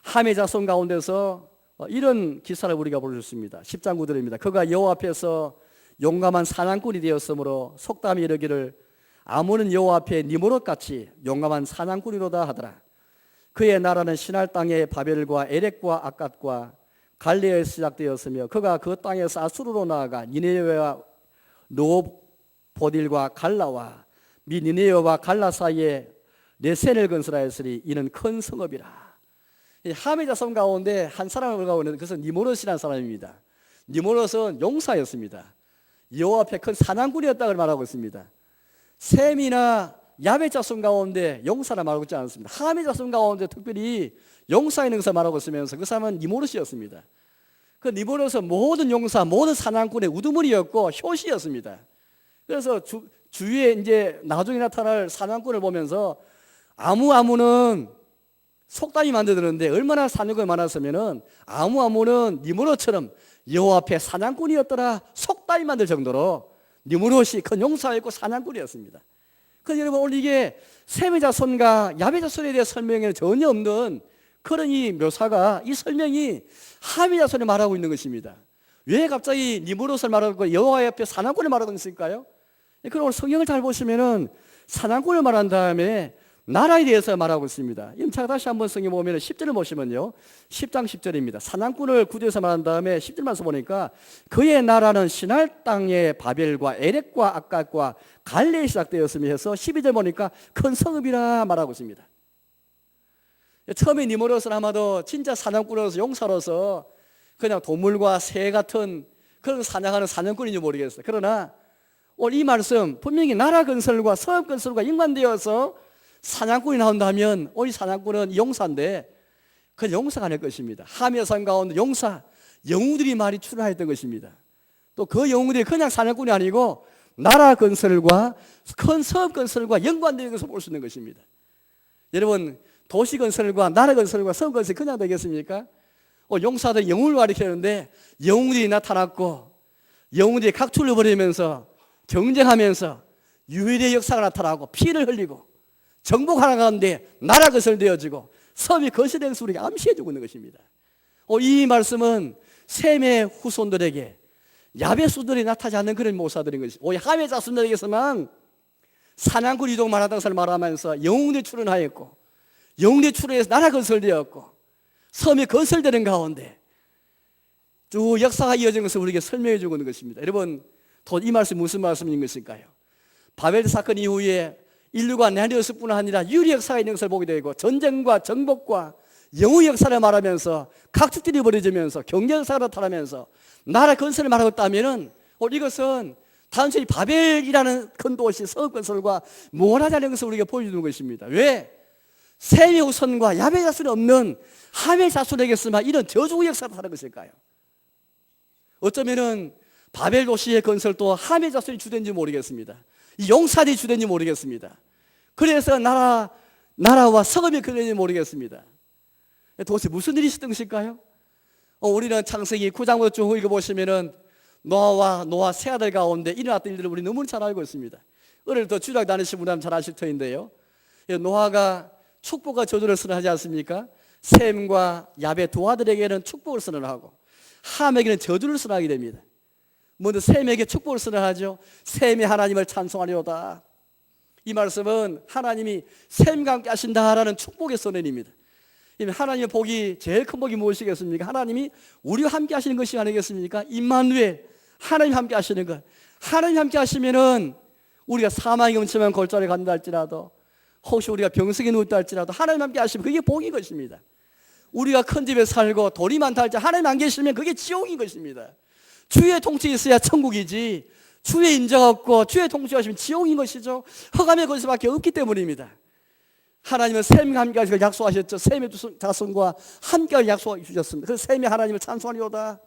함의 자손 가운데서 이런 기사를 우리가 볼 수 있습니다. 10장 9절입니다. 그가 여호와 앞에서 용감한 사냥꾼이 되었으므로 속담이 이르기를 아몬은 여호와 앞에 니므롯같이 용감한 사냥꾼이로다 하더라. 그의 나라는 신할 땅의 바벨과 에렉과 아갓과 갈레에서 시작되었으며 그가 그 땅에서 아수르로 나아가 니네웨와 노보딜과 갈라와 미 니네웨와 갈라 사이에 네센을 건설하였으니 이는 큰 성읍이라. 함의 자손 가운데 한 사람을 가고 있는데 그것은 니므롯이라는 사람입니다. 니므롯은 용사였습니다. 여호와 앞에 큰 사냥꾼이었다고 말하고 있습니다. 셈이나 야벳 자손 가운데 용사라 말하고 있지 않습니다. 함의 자손 가운데 특별히 용사 있는 것을 말하고 있으면서 그 사람은 니므롯이었습니다. 그 니므롯은 모든 용사, 모든 사냥꾼의 우두머리였고 효시였습니다. 그래서 주위에 이제 나중에 나타날 사냥꾼을 보면서 아무는 속담이 만들었는데 얼마나 사냥꾼이 많았으면은 아무는 니므롯처럼 여호와 앞에 사냥꾼이었더라 속담이 만들 정도로 니므롯이 큰 용사였고 사냥꾼이었습니다. 그래서 여러분 오늘 이게 셈의 자손과 야벳 자손에 대해 설명에는 전혀 없는 그런 이 묘사가, 이 설명이 함의 자손을 말하고 있는 것입니다. 왜 갑자기 니므롯을 말하고 여호와 앞에 사냥꾼을 말하고 있을까요? 그럼 오늘 성경을 잘 보시면은 사냥꾼을 말한 다음에 나라에 대해서 말하고 있습니다. 제가 다시 한번 성경 보면 10절을 보시면요, 10장 10절입니다. 사냥꾼을 구조해서 말한 다음에 10절 말씀 보니까 그의 나라는 시날 땅의 바벨과 에렉과 악갓과 갈레에 시작되었으며 해서 12절 보니까 큰 성읍이라 말하고 있습니다. 처음에 니므롯은 아마도 진짜 사냥꾼으로서 용사로서 그냥 동물과 새 같은 그런 사냥하는 사냥꾼인지 모르겠어요. 그러나 오늘 이 말씀 분명히 나라 건설과 성읍 건설과 연관되어서 사냥꾼이 나온다면 오늘 사냥꾼은 용사인데 그 용사가 아닐 것입니다. 함의 산 가운데 용사, 영웅들이 많이 출연했던 것입니다. 또 그 영웅들이 그냥 사냥꾼이 아니고 나라 건설과 큰 성읍 건설과 연관되는 것을 볼 수 있는 것입니다. 여러분 도시 건설과 나라 건설과 성읍 건설이 그냥 되겠습니까? 용사들이 영웅을 가리키는데 영웅들이 나타났고 영웅들이 각출을 벌이면서 경쟁하면서 유일의 역사가 나타나고 피를 흘리고 정복하는 가운데 나라 건설되어지고 섬이 건설된 것을 우리가 암시해주고 있는 것입니다. 이 말씀은 셈의 후손들에게 야벳 수들이 나타나지 않는 그런 모사들인 것이 오히려 함의 자손들에게서만 사냥꾼 이동 말하던 것을 말하면서 영웅들이 출현하였고 영웅들이 출현해서 나라 건설되었고 섬이 건설되는 가운데 쭉 역사가 이어진 것을 우리에게 설명해 주고 있는 것입니다. 여러분 이 말씀이 무슨 말씀인 것일까요? 바벨 사건 이후에 인류가 나뉘었을 뿐 아니라 유리 역사가 있는 것을 보게 되고 전쟁과 정복과 영웅 역사를 말하면서 각축들이 벌어지면서 경제 역사가 나타나면서 나라 건설을 말하고 있다면 이것은 단순히 바벨이라는 큰 도시 성읍 건설과 무관하지 않은 것을 우리가 보여주는 것입니다. 왜? 셈의 후손과 야벳 자손이 없는 함의 자손에게서만 이런 저주의 역사가 나타나는 것일까요? 어쩌면은 바벨 도시의 건설도 함의 자손이 주된지 모르겠습니다. 이 용사들이 주된지 모르겠습니다. 그래서 나라와 성읍이 그런지 모르겠습니다. 도대체 무슨 일이 있었던 것일까요? 우리는 창세기 9장부터 쭉 읽어보시면은 노아와 세 아들 가운데 일어났던 일들을 우리 너무 잘 알고 있습니다. 어릴 때 주작 다니신 분은 잘 아실 터인데요. 노아가 축복과 저주를 선언하지 않습니까? 셈과 야벳 두 아들에게는 축복을 선언하고 함에게는 저주를 선언하게 됩니다. 먼저 셈에게 축복을 선언하죠. 셈이 하나님을 찬송하려다. 이 말씀은 하나님이 셈과 함께 하신다라는 축복의 선언입니다. 하나님의 복이 제일 큰 복이 무엇이겠습니까? 하나님이 우리와 함께 하시는 것이 아니겠습니까? 임마누엘, 하나님 함께 하시는 것. 하나님 함께 하시면은 우리가 사망의 음침한 골짜기에 간다 할지라도 혹시 우리가 병석에 누웠다 할지라도 하나님 함께 하시면 그게 복인 것입니다. 우리가 큰 집에 살고 돈이 많다 할지 하나님 안 계시면 그게 지옥인 것입니다. 주의 통치가 있어야 천국이지 주의 인자가 없고 주의 통치가 없으면 지옥인 것이죠. 흑암의 권세밖에 없기 때문입니다. 하나님은 셈과 함께 하시고 약속하셨죠. 셈의 자손과 함께 약속해 주셨습니다. 그래서 셈이 하나님을 찬송하리로다.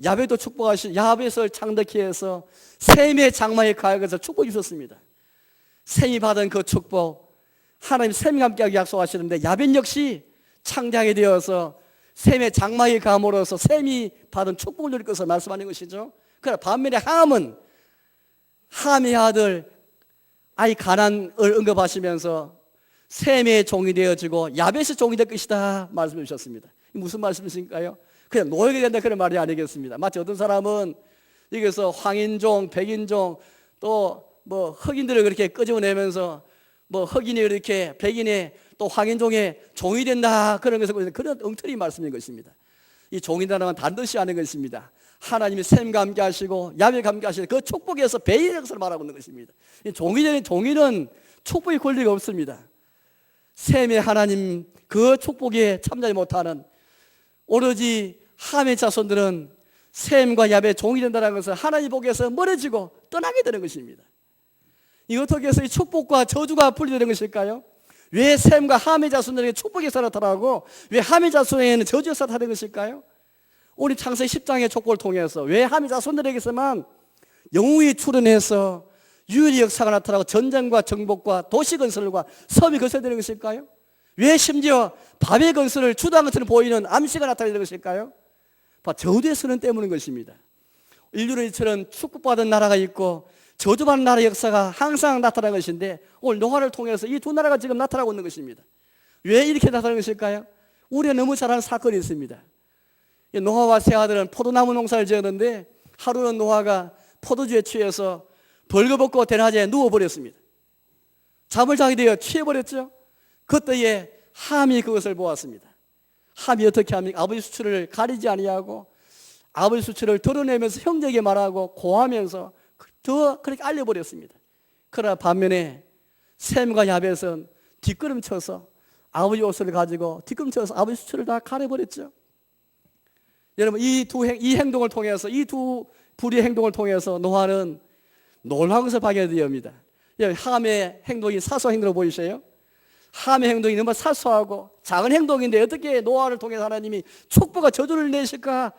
야벳도 축복하신 야벳을 창덕히 해서 셈의 장막에 가해서 축복해 주셨습니다. 셈이 받은 그 축복 하나님 셈과 함께 하기 약속하시는데 야벳 역시 창대하게 되어서 셈의 장막에 감으로써 셈이 받은 축복을 누릴 것을 말씀하는 것이죠. 그러나 반면에 함은 함의 아들 아이 가난을 언급하시면서 셈의 종이 되어지고 야벳의 종이 될 것이다 말씀해 주셨습니다. 무슨 말씀이신가요? 그냥 노예가 된다 그런 말이 아니겠습니다. 마치 어떤 사람은 여기서 황인종, 백인종 또 뭐 흑인들을 그렇게 끄집어내면서 뭐 흑인이 이렇게 백인의 또 황인종의 종이 된다 그런 것을 그런 엉터리 말씀인 것입니다. 이 종이라는 건 다른 뜻이 아닌 것입니다. 하나님이 셈과 함께 하시고 야벳과 함께 하시는 그 축복에서 배의 역사를 말하고 있는 것입니다. 이 종이는 축복의 권리가 없습니다. 셈의 하나님 그 축복에 참여하지 못하는 오로지 함의 자손들은 셈과 야벳 종이 된다는 것은 하나님 복에서 멀어지고 떠나게 되는 것입니다. 이 어떻게 해서 이 축복과 저주가 분리되는 것일까요? 왜 셈과 함의 자손들에게 축복의 역사가 나타나고 왜 함의 자손에게는 저주의 역사가 나타나는 것일까요? 우리 창세기 10장의 족보를 통해서 왜 함이 자손들에게서만 영웅이 출현해서 유일의 역사가 나타나고 전쟁과 정복과 도시 건설과 섬이 건설되는 것일까요? 왜 심지어 밤의 건설을 주도한 것처럼 보이는 암시가 나타나는 것일까요? 저주의 선언 때문인 것입니다. 인류는 이처럼 축복받은 나라가 있고 저주받은 나라의 역사가 항상 나타나는 것인데 오늘 노아를 통해서 이 두 나라가 지금 나타나고 있는 것입니다. 왜 이렇게 나타나는 것일까요? 우리가 너무 잘 아는 사건이 있습니다. 노아와 세 아들은 포도나무 농사를 지었는데 하루는 노아가 포도주에 취해서 벌거벗고 대낮에 누워버렸습니다. 잠을 자게 되어 취해버렸죠. 그때에 함이 그것을 보았습니다. 함이 어떻게 합니까? 아버지 수출을 가리지 아니하고 아버지 수출을 드러내면서 형제에게 말하고 고하면서 더 그렇게 알려버렸습니다. 그러나 반면에 셈과 야벳은 뒷걸음쳐서 아버지 옷을 가지고 뒷걸음쳐서 아버지 수출을 다 가려버렸죠. 여러분 이 행동을 통해서 이 두 불의의 행동을 통해서 노아는 놀라운 것을 발견됩니다. 함의 행동이 사소한 행동으로 보이세요? 함의 행동이 너무 사소하고 작은 행동인데 어떻게 노아를 통해서 하나님이 축복과 저주를 내실까?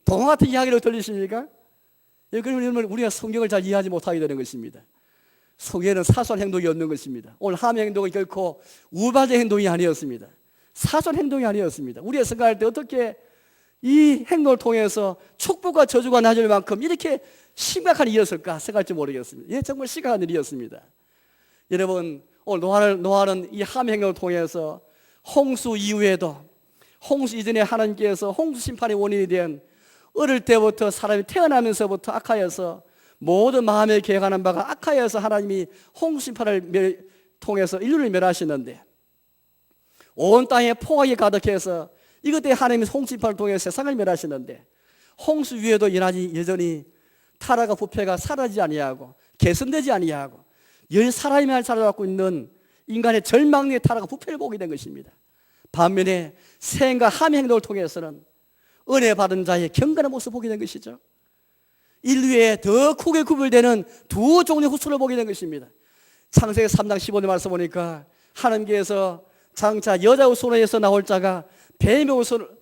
동화 같은 이야기로 들리십니까? 그러면 우리가 성경을 잘 이해하지 못하게 되는 것입니다. 성경에는 사소한 행동이 없는 것입니다. 오늘 함의 행동이 결코 우발적 행동이 아니었습니다. 사소한 행동이 아니었습니다. 우리가 생각할 때 어떻게 이 행동을 통해서 축복과 저주가 나질 만큼 이렇게 심각한 일이었을까 생각할지 모르겠습니다. 정말 심각한 일이었습니다. 여러분 오늘 노아는 이 함의 행동을 통해서 홍수 이후에도 홍수 이전에 하나님께서 홍수 심판의 원인이 된 어릴 때부터 사람이 태어나면서부터 악하여서 모든 마음에 계획하는 바가 악하여서 하나님이 홍수 심판을 통해서 인류를 멸하시는데 온 땅에 포악이 가득해서 이것 때문에 하나님이 홍수 심판을 통해서 세상을 멸하시는데 홍수 위에도 여전히 타락과 부패가 사라지지 아니하고 개선되지 아니하고 열 사람이만 살아갖고 있는 인간의 절망의 타락과 부패를 보게 된 것입니다. 반면에 셈과 함의 행동을 통해서는 은혜 받은 자의 경건한 모습을 보게 된 것이죠. 인류에 더 크게 구별되는 두 종류의 후손을 보게 된 것입니다. 창세기 3장 15절 말씀 보니까 하나님께서 장차 여자 후손에서 나올 자가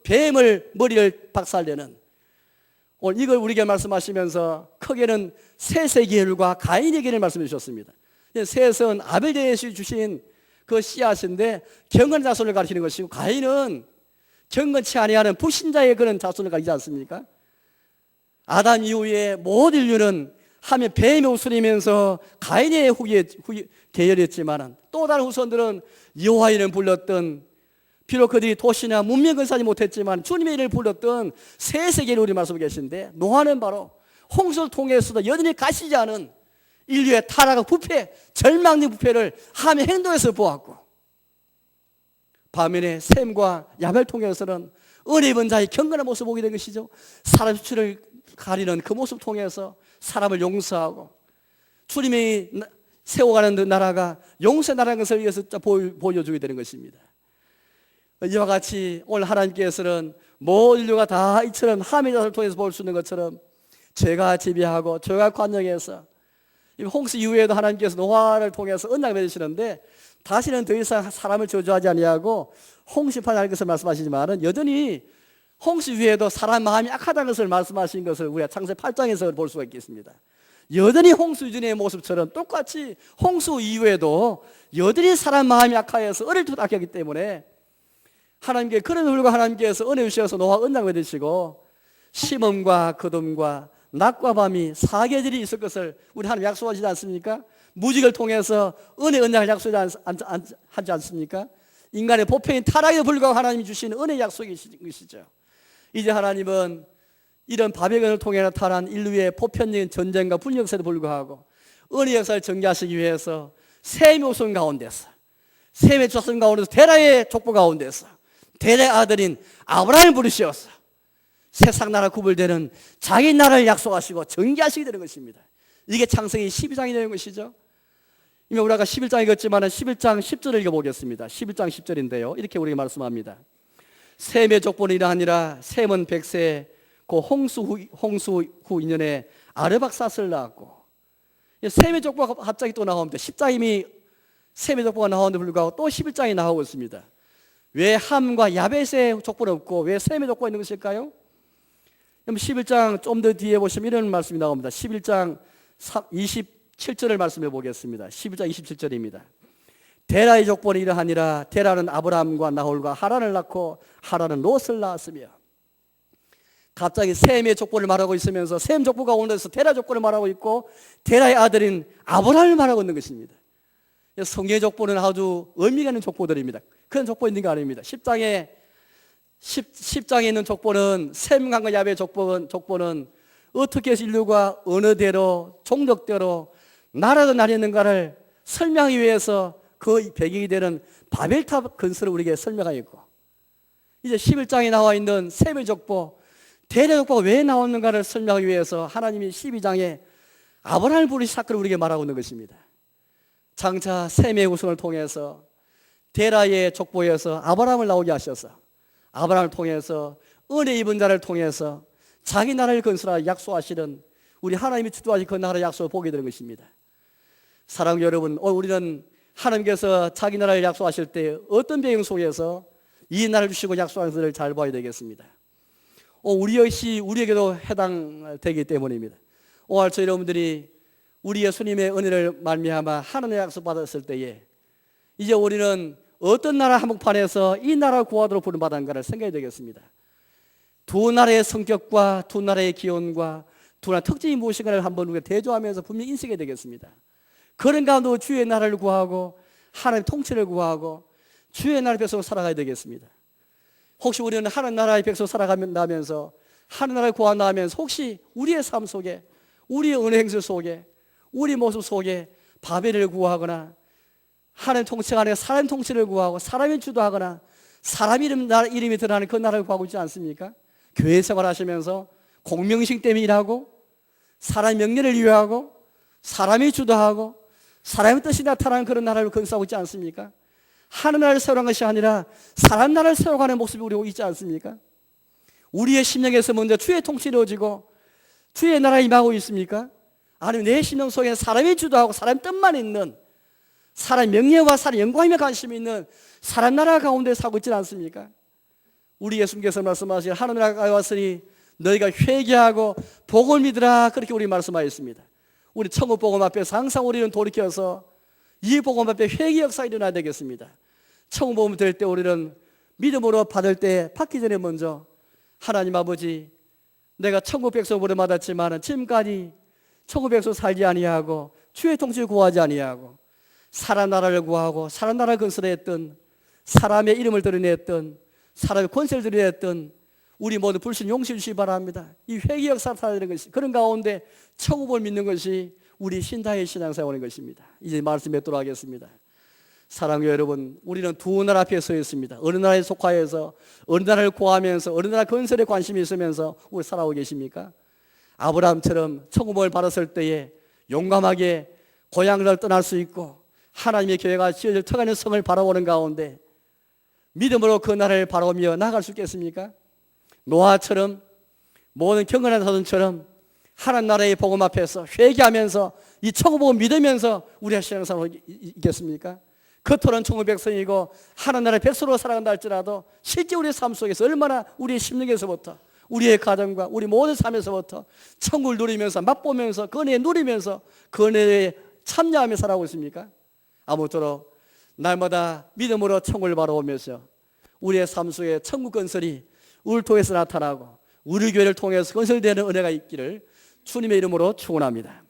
뱀을 머리를 박살내는 오늘 이걸 우리에게 말씀하시면서 크게는 셋의 계율과 가인의 계율을 말씀해 주셨습니다. 셋은 아벨에서 주신 그 씨앗인데 경건한 자손을 가리키는 것이고 가인은 경건치 아니하는 불신자의 그런 자손을 가리키지 않습니까? 아담 이후에 모든 인류는 하면 뱀의 후손이면서 가인의 계열이었지만 또 다른 후손들은 여호와 이름을 불렀던 비록 그들이 도시나 문명 건설하지 못했지만 주님의 이름을 불렀던 세 세계를 우리 말씀하고 계신데 노아는 바로 홍수를 통해서도 여전히 가시지 않은 인류의 타락과 부패, 절망의 부패를 함의 행동에서 보았고 반면에 셈과 야벨을 통해서는 은혜 입은 자의 경건한 모습을 보게 된 것이죠. 사람 수치를 가리는 그 모습을 통해서 사람을 용서하고 주님이 세워가는 나라가 용서의 나라인 것을 위해서 보여주게 되는 것입니다. 이와 같이 오늘 하나님께서는 모든 인류가 다 이처럼 함의 자를 통해서 볼 수 있는 것처럼 죄가 지배하고 죄가 관영해서 홍수 이후에도 하나님께서 노아를 통해서 언약을 맺으시는데 다시는 더 이상 사람을 저주하지 아니하고 홍수심판할 것을 말씀하시지만 여전히 홍수 이후에도 사람 마음이 악하다는 것을 말씀하신 것을 우리가 창세기 8장에서 볼 수가 있겠습니다. 여전히 홍수 이전의 모습처럼 똑같이 홍수 이후에도 여전히 사람 마음이 악하여서 어릴 때부터 악하기 때문에 하나님께 그런 불과 하나님께서 은혜 주셔서 노아 언약을 맺으시고 심음과 거둠과 낮과 밤이 사계절이 있을 것을 우리 하나님 약속하시지 않습니까? 무직을 통해서 은혜 언약을 약속하지 않습니까? 인간의 보편인 타락에 불구하고 하나님이 주신 은혜 약속이신 것이죠. 이제 하나님은 이런 바벨론을 통해 나타난 인류의 보편적인 전쟁과 분열 역사에도 불구하고 은혜 역사를 전개하시기 위해서 셈의 후손 가운데서 셈의 자손 가운데서 데라의 족보 가운데서 데라의 아들인 아브라함을 부르시어서 세상 나라 구별되는 자기 나라를 약속하시고 전개하시게 되는 것입니다. 이게 창세기 12장이 되는 것이죠. 이미 우리가 11장 읽었지만 11장 10절을 읽어보겠습니다. 11장 10절인데요 이렇게 우리가 말씀합니다. 셈의 족보는 이러하니라. 셈은 100세 그 홍수 후 2년에 아르박사스를 낳았고 셈의 족보가 갑자기 또 나옵니다. 10장 이미 셈의 족보가 나오는데 불구하고 또 11장이 나오고 있습니다. 왜 함과 야벳의 족보는 없고 왜 셈의 족보가 있는 것일까요? 11장 좀 더 뒤에 보시면 이런 말씀이 나옵니다. 11장 27절을 말씀해 보겠습니다. 11장 27절입니다. 데라의 족보는 이러하니라. 데라는 아브라함과 나홀과 하란을 낳고 하란은 롯을 낳았으며. 갑자기 셈의 족보를 말하고 있으면서 셈 족보가 오면서 데라 족보를 말하고 있고 데라의 아들인 아브라함을 말하고 있는 것입니다. 성경의 족보는 아주 의미가 있는 족보들입니다. 그런 족보 있는 게 아닙니다. 10장에 있는 족보는 셈과 야베의 족보는 어떻게 해서 인류가 어느 대로 종족대로 나라가 나뉘는가를 설명하기 위해서 그 배경이 되는 바벨탑 건설을 우리에게 설명하고 있고, 이제 11장에 나와 있는 셈의 족보, 데라 족보가 왜 나왔는가를 설명하기 위해서 하나님이 12장에 아브라함을 부르신 사건을 우리에게 말하고 있는 것입니다. 장차 셈의 우승을 통해서 데라의 족보에서 아브라함을 나오게 하셔서 아브라함을 통해서 은혜 입은 자를 통해서 자기 나라를 건설하여 약속하시는 우리 하나님이 주도하신 그 나라의 약속을 보게 되는 것입니다. 사랑하는 여러분, 우리는 하나님께서 자기 나라를 약속하실 때 어떤 배경 속에서 이 나라를 주시고 약속하는 것을 잘 봐야 되겠습니다. 우리 역시 우리에게도 해당되기 때문입니다. 오늘 저 여러분들이 우리 예수님의 은혜를 말미암아 하나님의 약속 받았을 때에 이제 우리는 어떤 나라 한복판에서 이 나라를 구하도록 부름받았는가를 생각해야 되겠습니다. 두 나라의 성격과 두 나라의 기온과 두 나라의 특징이 무엇인가를 한번 우리가 대조하면서 분명히 인식해야 되겠습니다. 그런 가운데 주의 나라를 구하고 하나님의 통치를 구하고 주의 나라의 백성으로 살아가야 되겠습니다. 혹시 우리는 하나님 나라의 백성으로 살아가면서 하나님 나라를 구한다면서 혹시 우리의 삶 속에, 우리의 은혜 행실 속에, 우리 모습 속에 바벨을 구하거나 하나님 통치가 아니라 사람 통치를 구하고 사람이 주도하거나 사람 이름이 드러나는 그 나라를 구하고 있지 않습니까? 교회 생활하시면서 공명심 때문에 일하고 사람 명령을 위하고 사람이 주도하고 사람의 뜻이 나타나는 그런 나라를 건설하고 있지 않습니까? 하나님 나라를 세우는 것이 아니라 사람 나라를 세워가는 모습이 우리 있지 않습니까? 우리의 심령에서 먼저 주의 통치가 이루어지고 주의 나라에 임하고 있습니까? 아니면 내 심령 속에 사람이 주도하고 사람 뜻만 있는 사람 명예와 사람 영광에 관심이 있는 사람 나라 가운데 살고 있지 않습니까? 우리 예수님께서 말씀하신 하나님 나라가 왔으니 너희가 회개하고 복을 믿으라, 그렇게 우리 말씀하셨습니다. 우리 천국 복음 앞에서 항상 우리는 돌이켜서 이 복음 앞에 회개 역사가 일어나야 되겠습니다. 천국 복음 될 때 우리는 믿음으로 받을 때 받기 전에 먼저 하나님 아버지, 내가 천국 백성 부름받았지만 지금까지 천국 백성 살지 아니하고 주의 통치를 구하지 아니하고 사람 나라를 구하고 사람 나라를 건설했던, 사람의 이름을 드러냈던, 사람의 권세를 드러냈던 우리 모두 불신 용서해 주시기 바랍니다. 이 회개 역사를 살아야 되는 것이, 그런 가운데 천국을 믿는 것이 우리 신자의 신앙생활인 것입니다. 이제 말씀 맺도록 하겠습니다. 사랑하는 여러분, 우리는 두 나라 앞에 서 있습니다. 어느 나라에 속하여서 어느 나라를 구하면서 어느 나라 건설에 관심이 있으면서 우리 살아오고 계십니까? 아브라함처럼 천국을 받았을 때에 용감하게 고향을 떠날 수 있고 하나님의 교회가 지어질 터가는 성을 바라보는 가운데 믿음으로 그 나라를 바라보며 나아갈 수 있겠습니까? 노아처럼 모든 경건한 사람처럼 하나님 나라의 복음 앞에서 회개하면서 이 천국 복음 믿으면서 우리가 신앙생활을 있겠습니까? 겉으로는 천국 백성이고 하나님 나라의 백성으로 살아간다 할지라도 실제 우리의 삶 속에서 얼마나 우리의 심령에서부터 우리의 가정과 우리 모든 삶에서부터 천국을 누리면서 맛보면서 그 은혜에 누리면서 그 은혜에 참여하며 살아가고 있습니까? 아무쪼록 날마다 믿음으로 천국을 바라보면서 우리의 삶 속에 천국 건설이 우리를 통해서 나타나고 우리 교회를 통해서 건설되는 은혜가 있기를 주님의 이름으로 축원합니다.